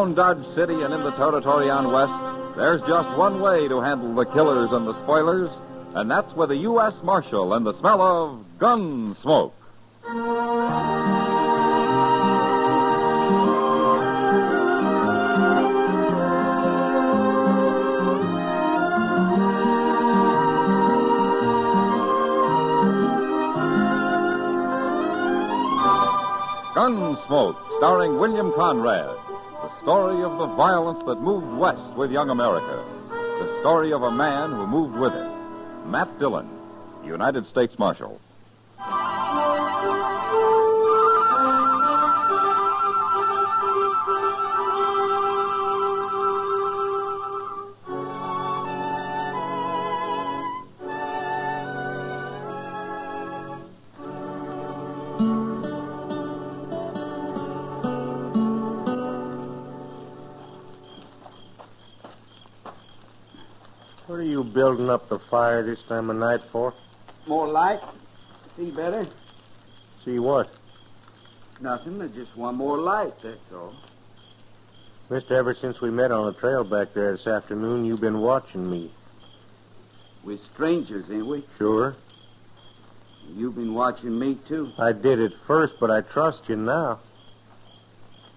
Around Dodge City and in the territory on west, there's just one way to handle the killers and the spoilers, and that's with a U.S. Marshal and the smell of Gunsmoke. Gunsmoke, starring William Conrad. The story of the violence that moved west with young America. The story of a man who moved with it. Matt Dillon, United States Marshal. What are you building up the fire this time of night for? More light. See better? See what? Nothing. I just want more light, that's all. Mister, ever since we met on the trail back there this afternoon, you've been watching me. We're strangers, ain't we? Sure. You've been watching me, too. I did at first, but I trust you now.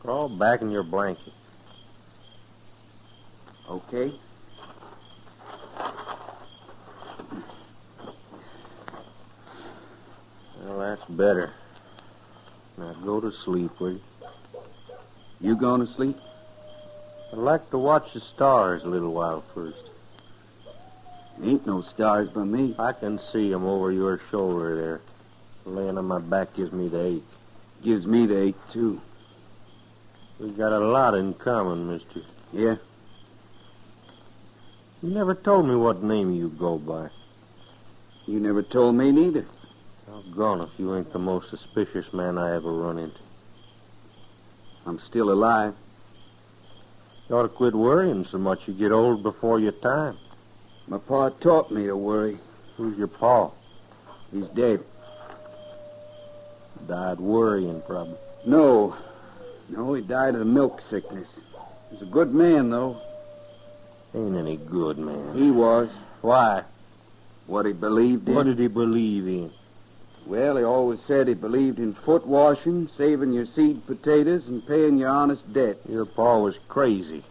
Crawl back in your blanket. Okay. Well, that's better. Now go to sleep, will you? You going to sleep? I'd like to watch the stars a little while first. Ain't no stars by me. I can see 'em over your shoulder there. Laying on my back gives me the ache. Gives me the ache, too. We got a lot in common, mister. Yeah? You never told me what name you go by. You never told me neither. Doggone if you ain't the most suspicious man I ever run into. I'm still alive. You ought to quit worrying so much. You get old before your time. My pa taught me to worry. Who's your pa? He's dead. Died worrying, probably. No, he died of the milk sickness. He was a good man, though. Ain't any good, man. He was. Why? What he believed in. What did he believe in? Well, he always said he believed in foot washing, saving your seed potatoes, and paying your honest debt. Your pa was crazy.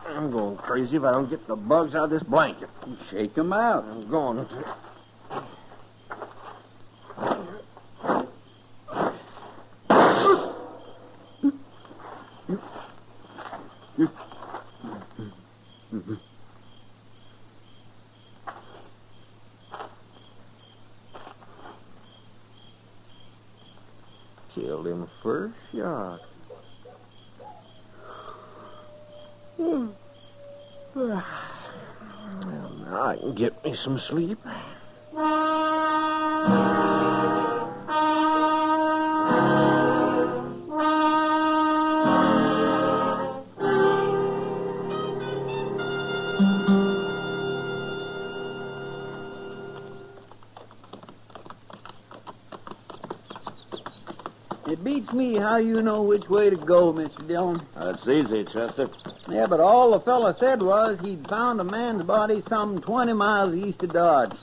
I'm going crazy if I don't get the bugs out of this blanket. Shake 'em out. I'm going to. Killed him first shot. Well, now I can get me some sleep. It beats me how you know which way to go, Mr. Dillon. That's easy, Chester. Yeah, but all the fella said was he'd found a man's body some 20 miles east of Dodge.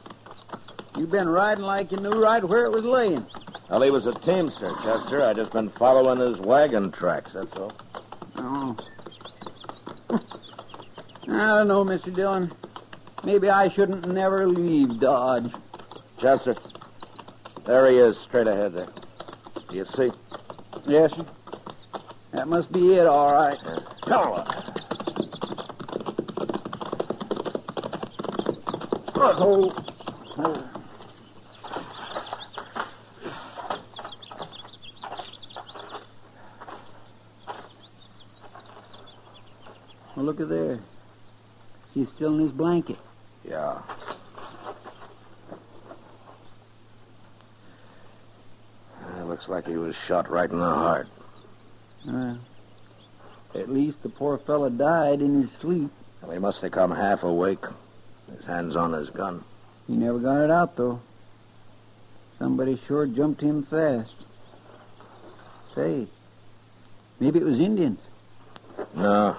You've been riding like you knew right where it was laying. Well, he was a teamster, Chester. I just been following his wagon tracks, that's all. Oh. I don't know, Mr. Dillon. Maybe I shouldn't never leave Dodge. Chester, there he is, straight ahead there. Do you see? Yes, sir. That must be it, all right. Come on. Well, look at there. He's still in his blanket. Yeah. Looks like he was shot right in the heart. At least the poor fella died in his sleep. Well, he must have come half awake. His hand's on his gun. He never got it out, though. Somebody sure jumped him fast. Say, maybe it was Indians. No.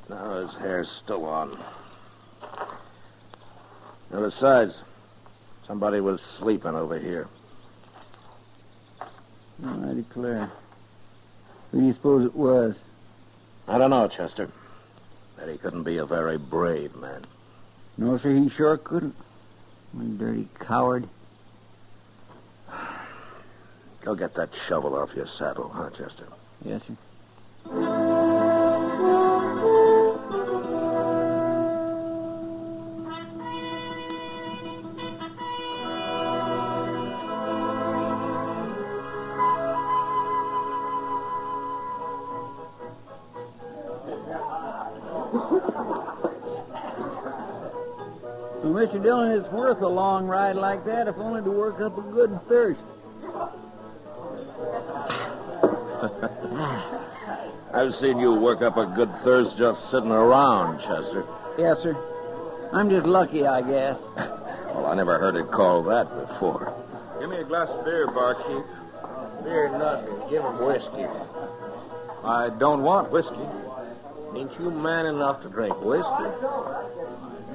No, his hair's still on. And besides, somebody was sleeping over here. I declare. Who do you suppose it was? I don't know, Chester. But he couldn't be a very brave man. No, sir, he sure couldn't. One dirty coward. Go get that shovel off your saddle, huh, Chester? Yes, sir. Well, Mr. Dillon, it's worth a long ride like that, if only to work up a good thirst. I've seen you work up a good thirst just sitting around, Chester. Yes, sir. I'm just lucky, I guess. Well, I never heard it called that before. Give me a glass of beer, barkeep. Beer nothing. Give him whiskey. I don't want whiskey. Ain't you man enough to drink whiskey?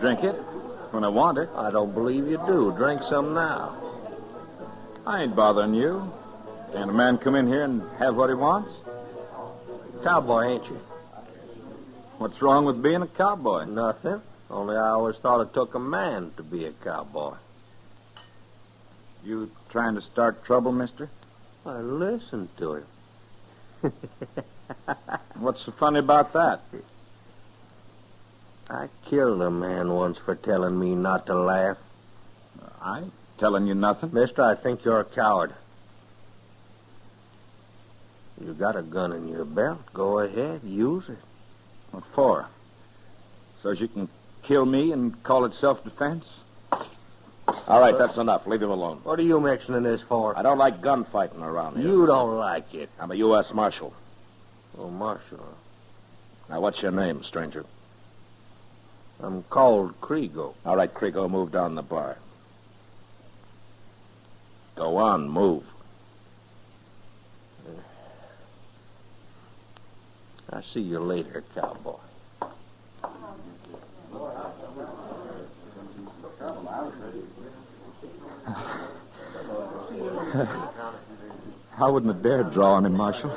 Drink it when I want it. I don't believe you do. Drink some now. I ain't bothering you. Can't a man come in here and have what he wants? Cowboy, ain't you? What's wrong with being a cowboy? Nothing. Only I always thought it took a man to be a cowboy. You trying to start trouble, mister? I listened to him. What's so funny about that? I killed a man once for telling me not to laugh. I ain't telling you nothing. Mister, I think you're a coward. You got a gun in your belt. Go ahead, use it. What for? So as you can kill me and call it self-defense? All right, that's enough. Leave him alone. What are you mentioning this for? I don't like gunfighting around here. You don't like it. I'm a U.S. Marshal. Oh, Marshal. Now, what's your name, stranger? I'm called Krigo. All right, Krigo, move down the bar. Go on, move. I'll see you later, cowboy. I wouldn't have dared draw on him, Marshal.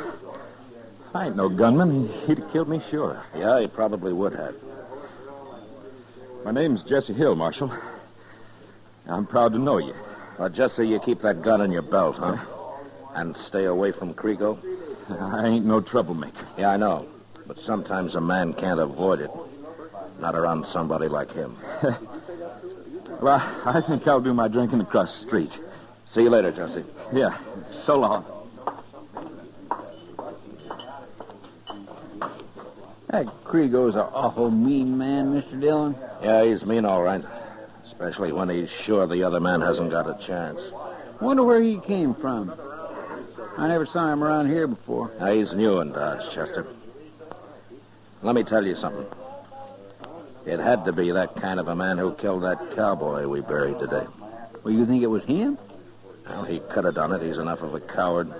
I ain't no gunman. He'd have killed me, sure. Yeah, he probably would have. My name's Jesse Hill, Marshal. I'm proud to know you. Well, Jesse, you keep that gun in your belt, huh? And stay away from Krigo? I ain't no troublemaker. Yeah, I know. But sometimes a man can't avoid it. Not around somebody like him. Well, I think I'll do my drinking across the street. See you later, Jesse. Yeah, so long. That Krigo's an awful mean man, Mr. Dillon. Yeah, he's mean, all right. Especially when he's sure the other man hasn't got a chance. Wonder where he came from. I never saw him around here before. Now, he's new in Dodge, Chester. Let me tell you something. It had to be that kind of a man who killed that cowboy we buried today. Well, you think it was him? Well, he could have done it. He's enough of a coward.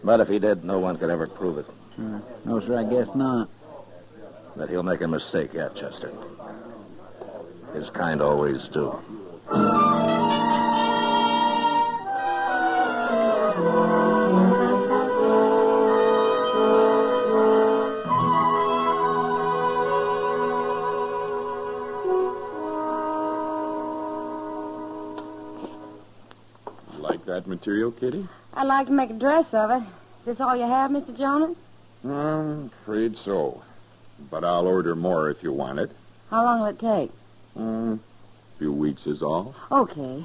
But if he did, no one could ever prove it. No, sir, I guess not. But he'll make a mistake yet, Chester. His kind always do. Like that material, Kitty? I'd like to make a dress of it. Is this all you have, Mr. Jonas? I'm afraid so. But I'll order more if you want it. How long will it take? A few weeks is all. Okay.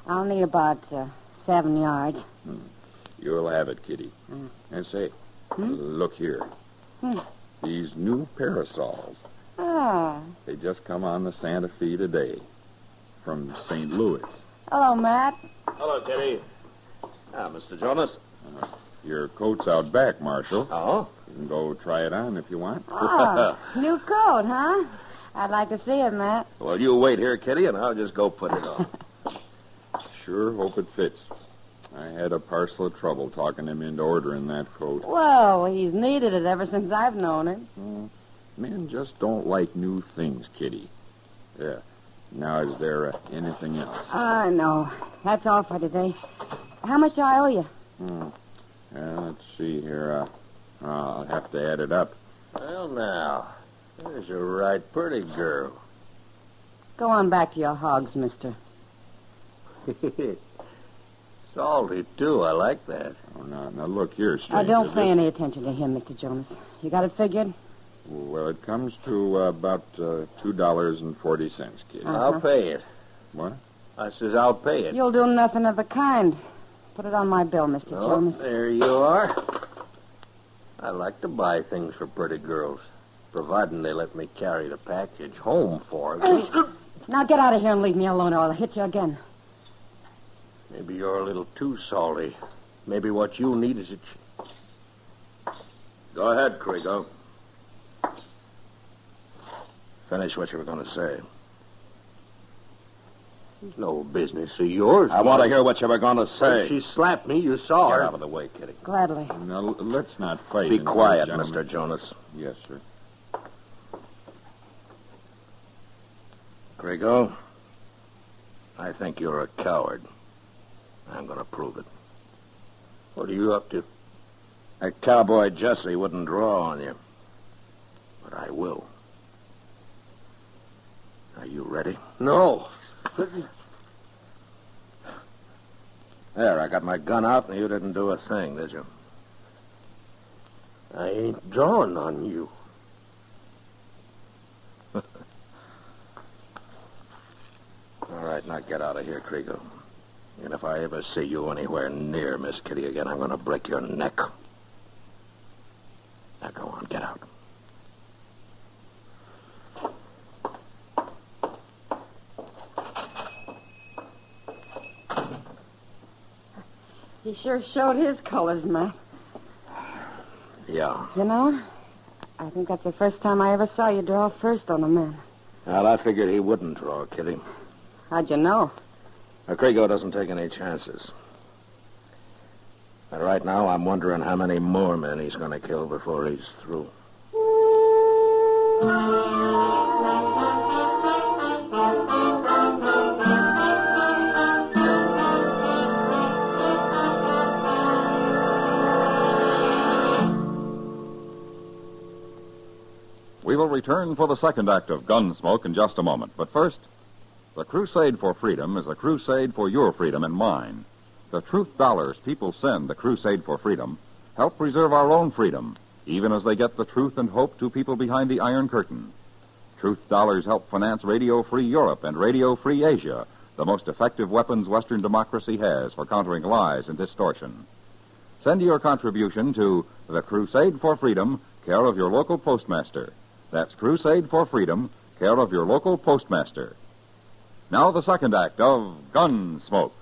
I'll need about 7 yards. You'll have it, Kitty. And say, look here. These new parasols. Ah. They just come on the Santa Fe today. From St. Louis. Hello, Matt. Hello, Kitty. Mr. Jonas. Your coat's out back, Marshal. Oh? You can go try it on if you want. Oh, new coat, huh? I'd like to see it, Matt. Well, you wait here, Kitty, and I'll just go put it on. Sure hope it fits. I had a parcel of trouble talking him into ordering that coat. Well, he's needed it ever since I've known him. Men just don't like new things, Kitty. Yeah. Now, is there anything else? No. That's all for today. How much do I owe you? Let's see here. I'll have to add it up. Well, now, there's a right pretty girl. Go on back to your hogs, mister. Salty, too. I like that. Oh, now look here, stranger. Don't pay any attention to him, Mr. Jonas. You got it figured? Well, it comes to about $2.40, Kitty. I'll pay it. What? I says I'll pay it. You'll do nothing of the kind. Put it on my bill, Mr. Jonas. There you are. I like to buy things for pretty girls, providing they let me carry the package home for them. Now get out of here and leave me alone, or I'll hit you again. Maybe you're a little too salty. Maybe what you need is a... Go ahead, Krigo. Finish what you were going to say. It's no business of yours. I want to hear what you were going to say. When she slapped me, you saw Get her. out of the way, Kitty. Gladly. Now, let's not fight. Be quiet, gentlemen. Mr. Jonas. Yes, sir. Krigo, I think you're a coward. I'm going to prove it. What are you up to? That cowboy Jesse wouldn't draw on you. But I will. Are you ready? No. There, I got my gun out, and you didn't do a thing, did you? I ain't drawing on you. All right, now get out of here, Krigo. And if I ever see you anywhere near Miss Kitty again, I'm going to break your neck. Now go on, get out. He sure showed his colors, Matt. Yeah. You know, I think that's the first time I ever saw you draw first on a man. Well, I figured he wouldn't draw, Kitty. How'd you know? Now, Krigo doesn't take any chances. And right now, I'm wondering how many more men he's going to kill before he's through. We will return for the second act of Gunsmoke in just a moment. But first, the Crusade for Freedom is a crusade for your freedom and mine. The truth dollars people send the Crusade for Freedom help preserve our own freedom, even as they get the truth and hope to people behind the Iron Curtain. Truth dollars help finance Radio Free Europe and Radio Free Asia, the most effective weapons Western democracy has for countering lies and distortion. Send your contribution to the Crusade for Freedom, care of your local postmaster. That's Crusade for Freedom, care of your local postmaster. Now the second act of Gunsmoke.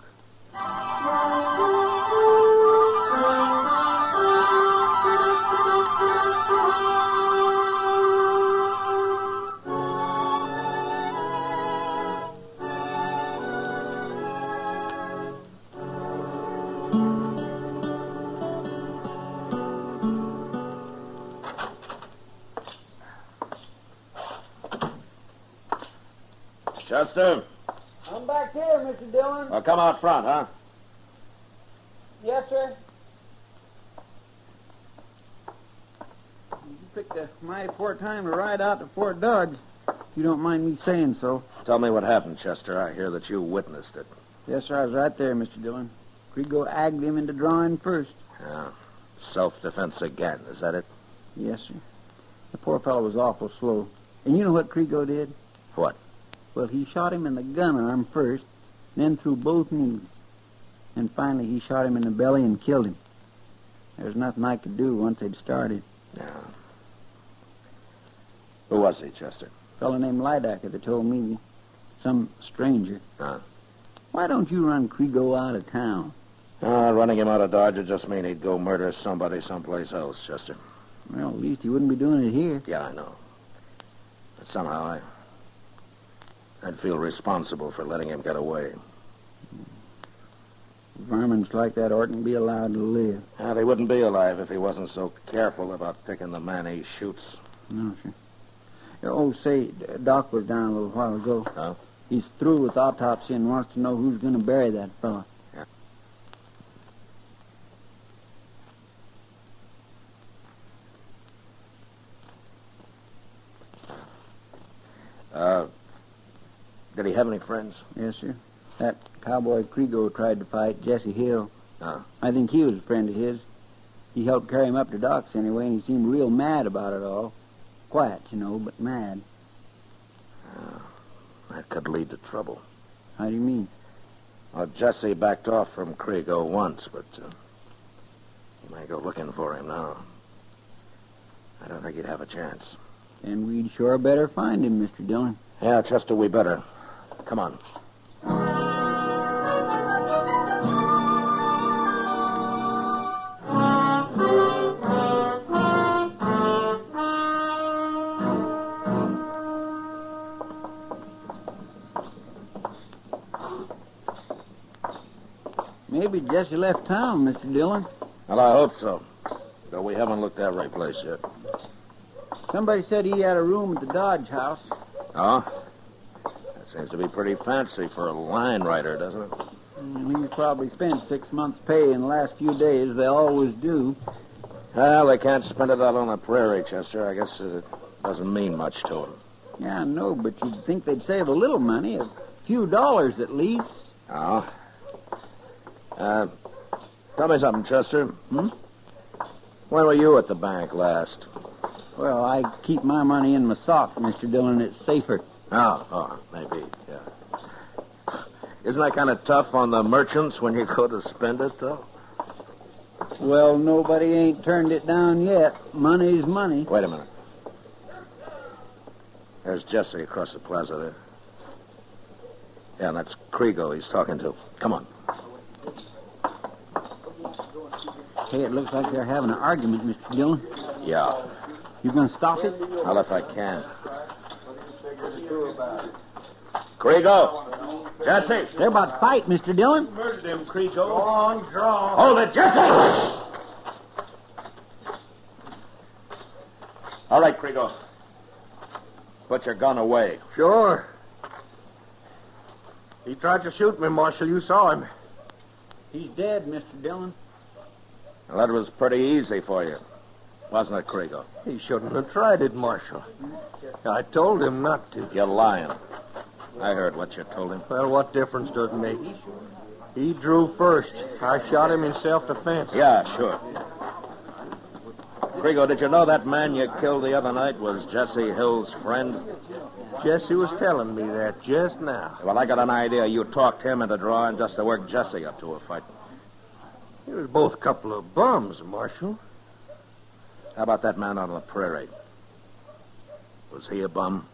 Chester? I'm back here, Mr. Dillon. Well, come out front, huh? Yes, sir. You picked a mighty poor time to ride out to Fort Dodge, if you don't mind me saying so. Tell me what happened, Chester. I hear that you witnessed it. Yes, sir, I was right there, Mr. Dillon. Krigo agged him into drawing first. Yeah. Self-defense again, is that it? Yes, sir. The poor fellow was awful slow. And you know what Krigo did? What? Well, he shot him in the gun arm first, then through both knees. And finally, he shot him in the belly and killed him. There was nothing I could do once they'd started. Yeah. Who was he, Chester? A fellow named Lidacker that told me. Some stranger. Huh? Why don't you run Krigo out of town? Running him out of Dodge would just mean he'd go murder somebody someplace else, Chester. Well, at least he wouldn't be doing it here. Yeah, I know. But somehow I'd feel responsible for letting him get away. Varmints like that oughtn't be allowed to live. They wouldn't be alive if he wasn't so careful about picking the man he shoots. No, sir. Oh, say, Doc was down a little while ago. Oh? He's through with autopsy and wants to know who's going to bury that fella. Did he have any friends? Yes, sir. That cowboy Krigo tried to fight Jesse Hill. Oh. I think he was a friend of his. He helped carry him up to Doc's anyway, and he seemed real mad about it all. Quiet, but mad. That could lead to trouble. How do you mean? Well, Jesse backed off from Krigo once, but he might go looking for him now. I don't think he'd have a chance. And we'd sure better find him, Mr. Dillon. Yeah, Chester, we better. Come on. Maybe Jesse left town, Mr. Dillon. Well, I hope so. Though we haven't looked every place yet. Somebody said he had a room at the Dodge house. Oh? That seems to be pretty fancy for a line rider, doesn't it? He probably spent 6 months' pay in the last few days. They always do. Well, they can't spend it out on the prairie, Chester. I guess it doesn't mean much to them. Yeah, I know, but you'd think they'd save a little money, a few dollars at least. Oh? Tell me something, Chester. When were you at the bank last? Well, I keep my money in my sock, Mr. Dillon. It's safer. Oh, maybe, yeah. Isn't that kind of tough on the merchants when you go to spend it, though? Well, nobody ain't turned it down yet. Money's money. Wait a minute. There's Jesse across the plaza there. Yeah, and that's Krigo he's talking to. Come on. Hey, it looks like they're having an argument, Mr. Dillon. Yeah. You gonna stop it? Well, if I can. Krigo! Jesse! They're about to fight, Mr. Dillon. Murdered him, Krigo. Go on, draw. Hold it, Jesse! All right, Krigo. Put your gun away. Sure. He tried to shoot me, Marshal. You saw him. He's dead, Mr. Dillon. Well, that was pretty easy for you, wasn't it, Krigo? He shouldn't have tried it, Marshal. I told him not to. You're lying. I heard what you told him. Well, what difference does it make? He drew first. I shot him in self-defense. Yeah, sure. Krigo, did you know that man you killed the other night was Jesse Hill's friend? Jesse was telling me that just now. Well, I got an idea you talked him into drawing just to work Jesse up to a fight. He was both a couple of bums, Marshal. How about that man on the prairie? Was he a bum?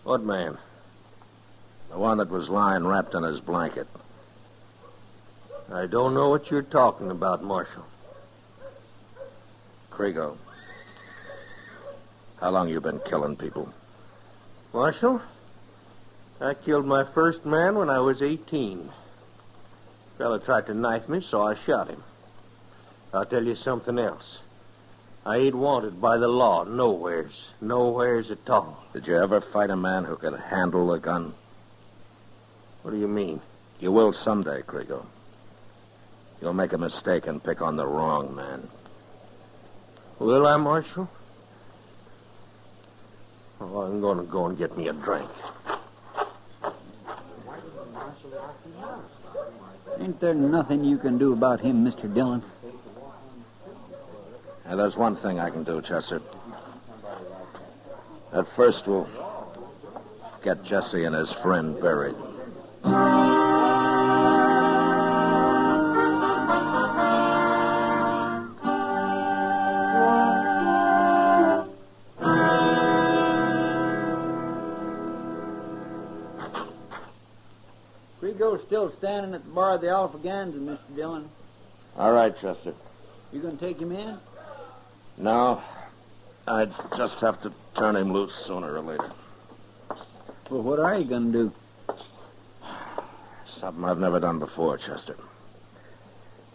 What man? The one that was lying wrapped in his blanket. I don't know what you're talking about, Marshal. Krigo, how long you been killing people? Marshal, I killed my first man when I was 18. Fella tried to knife me, so I shot him. I'll tell you something else. I ain't wanted by the law nowheres. Nowheres at all. Did you ever fight a man who could handle a gun? What do you mean? You will someday, Krigo. You'll make a mistake and pick on the wrong man. Will I, Marshal? Oh, I'm going to go and get me a drink. Ain't there nothing you can do about him, Mr. Dillon? Now, there's one thing I can do, Chester. At first, we'll get Jesse and his friend buried. Krigo's still standing at the bar of the Alphaganza, Mr. Dillon. All right, Chester. You gonna take him in? No, I'd just have to turn him loose sooner or later. Well, what are you gonna do? Something I've never done before, Chester.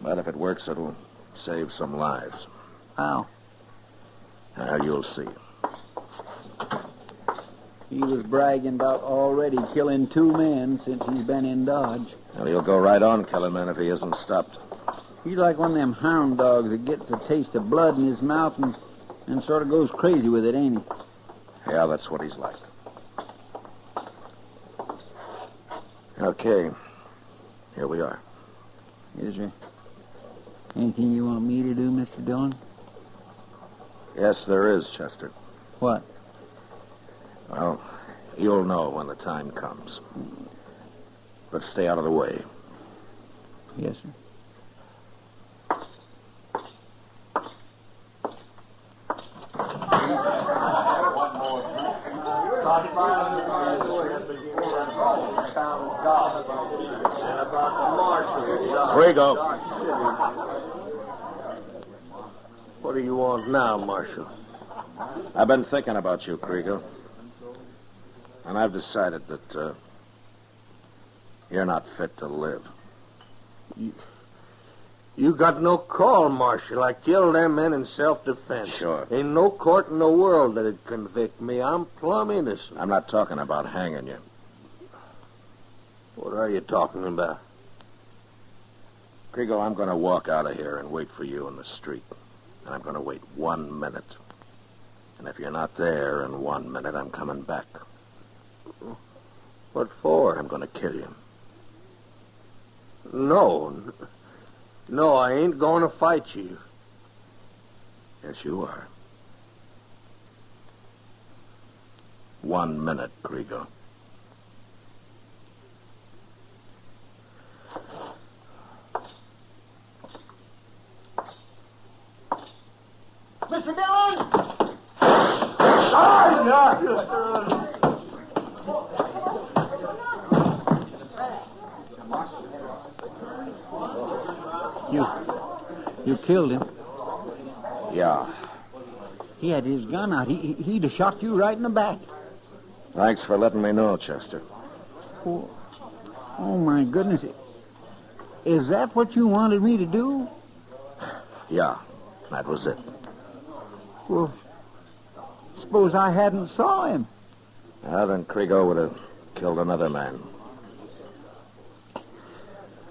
But if it works, it'll save some lives. How? You'll see. He was bragging about already killing 2 men since he's been in Dodge. Well, he'll go right on killing men if he isn't stopped. He's like one of them hound dogs that gets a taste of blood in his mouth and sort of goes crazy with it, ain't he? Yeah, that's what he's like. Okay. Here we are. Is there anything you want me to do, Mr. Dillon? Yes, there is, Chester. What? Well, you'll know when the time comes. But stay out of the way. Yes, sir. Rigo. What do you want now, Marshal? I've been thinking about you, Kriegel. And I've decided that you're not fit to live. You got no call, Marshal. I killed them men in self-defense. Sure. Ain't no court in the world that'd convict me. I'm plumb innocent. I'm not talking about hanging you. What are you talking about? Kriegel, I'm going to walk out of here and wait for you in the street. And I'm going to wait 1 minute. And if you're not there in 1 minute, I'm coming back. What for? I'm going to kill you. No, I ain't going to fight you. Yes, you are. 1 minute, Kriegel. Mr. Dillon! You killed him. Yeah. He had his gun out. He'd have shot you right in the back. Thanks for letting me know, Chester. Oh, my goodness. Is that what you wanted me to do? Yeah, that was it. Well, suppose I hadn't saw him. Then Kriegel would have killed another man.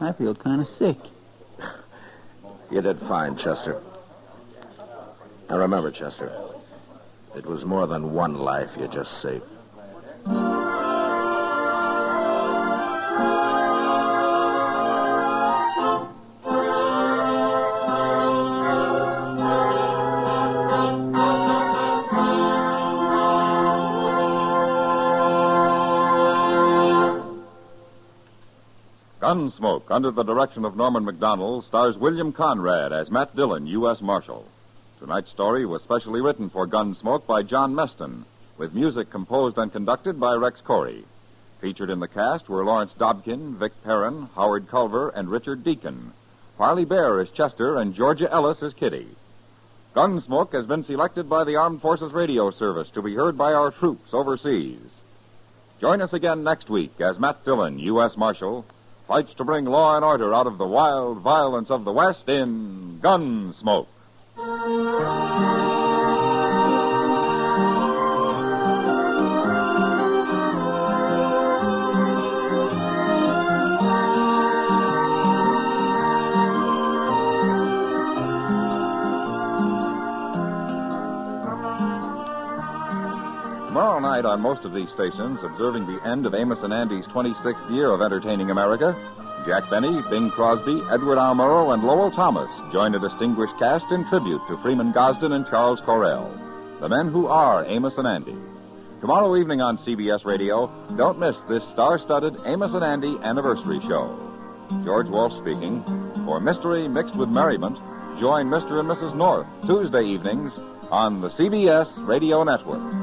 I feel kind of sick. You did fine, Chester. Now remember, Chester, it was more than one life you just saved. Gunsmoke, under the direction of Norman Macdonald, stars William Conrad as Matt Dillon, U.S. Marshal. Tonight's story was specially written for Gunsmoke by John Meston, with music composed and conducted by Rex Corey. Featured in the cast were Lawrence Dobkin, Vic Perrin, Howard Culver, and Richard Deacon. Parley Bear as Chester, and Georgia Ellis as Kitty. Gunsmoke has been selected by the Armed Forces Radio Service to be heard by our troops overseas. Join us again next week as Matt Dillon, U.S. Marshal, fights to bring law and order out of the wild violence of the West in Gunsmoke. Tomorrow night on most of these stations, observing the end of Amos and Andy's 26th year of entertaining America, Jack Benny, Bing Crosby, Edward R. Murrow, and Lowell Thomas join a distinguished cast in tribute to Freeman Gosden and Charles Correll, the men who are Amos and Andy. Tomorrow evening on CBS Radio, don't miss this star-studded Amos and Andy anniversary show. George Walsh speaking. For mystery mixed with merriment, join Mr. and Mrs. North Tuesday evenings on the CBS Radio Network.